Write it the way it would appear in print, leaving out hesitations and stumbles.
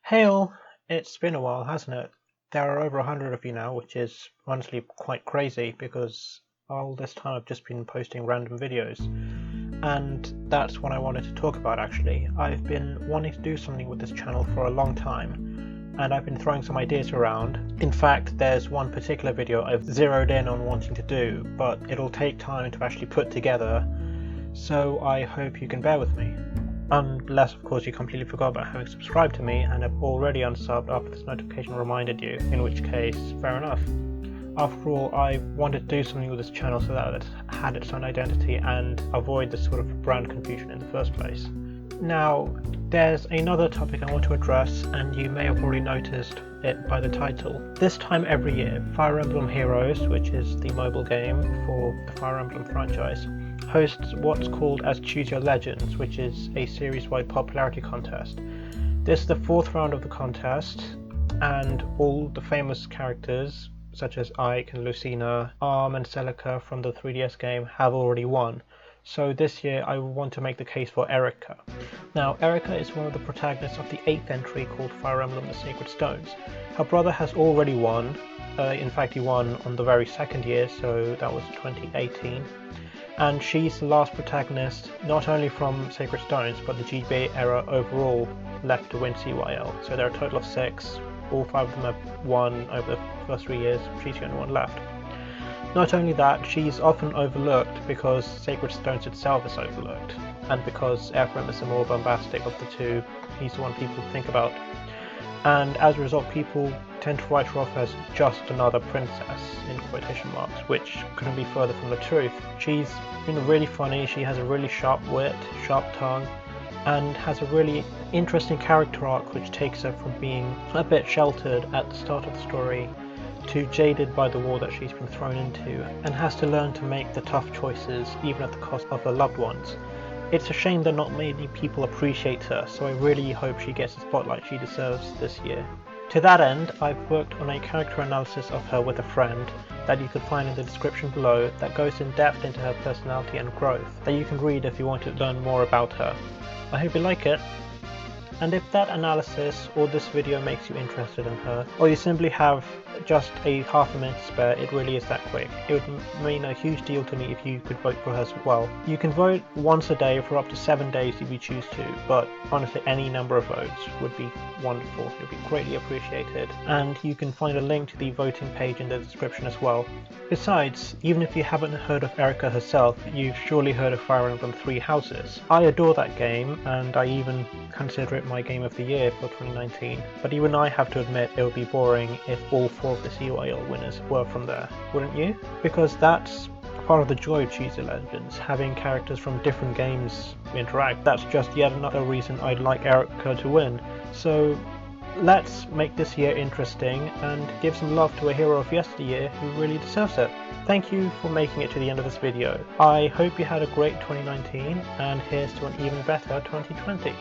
Hey all, it's been a while, hasn't it? There are over 100 of you now, which is honestly quite crazy because all this time I've just been posting random videos. And that's what I wanted to talk about actually. I've been wanting to do something with this channel for a long time, and I've been throwing some ideas around. In fact, there's one particular video I've zeroed in on wanting to do, but it'll take time to actually put together, so I hope you can bear with me. Unless, of course, you completely forgot about having subscribed to me and have already unsubbed after this notification reminded you, in which case, fair enough. After all, I wanted to do something with this channel so that it had its own identity and avoid this sort of brand confusion in the first place. Now, there's another topic I want to address, and you may have already noticed it by the title. This time every year, Fire Emblem Heroes, which is the mobile game for the Fire Emblem franchise, hosts what's called as Choose Your Legends, which is a series-wide popularity contest. This is the fourth round of the contest, and all the famous characters such as Ike and Lucina, Arm and Celica from the 3DS game have already won. So this year I want to make the case for Eirika. Now, Eirika is one of the protagonists of the 8th entry called Fire Emblem The Sacred Stones. Her brother has already won. In fact, he won on the very second year, so that was 2018. And she's the last protagonist, not only from Sacred Stones, but the GBA era overall, left to win CYL. So there are a total of 6. All 5 of them have won over the first 3 years. She's the only one left. Not only that, she's often overlooked because Sacred Stones itself is overlooked, and because Ephraim is the more bombastic of the two, he's the one people think about. And as a result, people tend to write her off as just another princess, in quotation marks, which couldn't be further from the truth. She's really funny, she has a really sharp wit, sharp tongue, and has a really interesting character arc which takes her from being a bit sheltered at the start of the story to jaded by the war that she's been thrown into, and has to learn to make the tough choices even at the cost of her loved ones. It's a shame that not many people appreciate her, so I really hope she gets the spotlight she deserves this year. To that end, I've worked on a character analysis of her with a friend that you can find in the description below that goes in depth into her personality and growth, that you can read if you want to learn more about her. I hope you like it. And if that analysis or this video makes you interested in her, or you simply have just a half a minute to spare, it really is that quick. It would mean a huge deal to me if you could vote for her as well. You can vote once a day for up to 7 days if you choose to, but honestly any number of votes would be wonderful. It would be greatly appreciated. And you can find a link to the voting page in the description as well. Besides, even if you haven't heard of Eirika herself, you've surely heard of Fire Emblem Three Houses. I adore that game, and I even consider it my game of the year for 2019, but even I have to admit it would be boring if all 4 of the CYL winners were from there, wouldn't you? Because that's part of the joy of Choose Your Legends, having characters from different games interact. That's just yet another reason I'd like Eirika to win. So let's make this year interesting and give some love to a hero of yesteryear who really deserves it. Thank you for making it to the end of this video. I hope you had a great 2019, and here's to an even better 2020.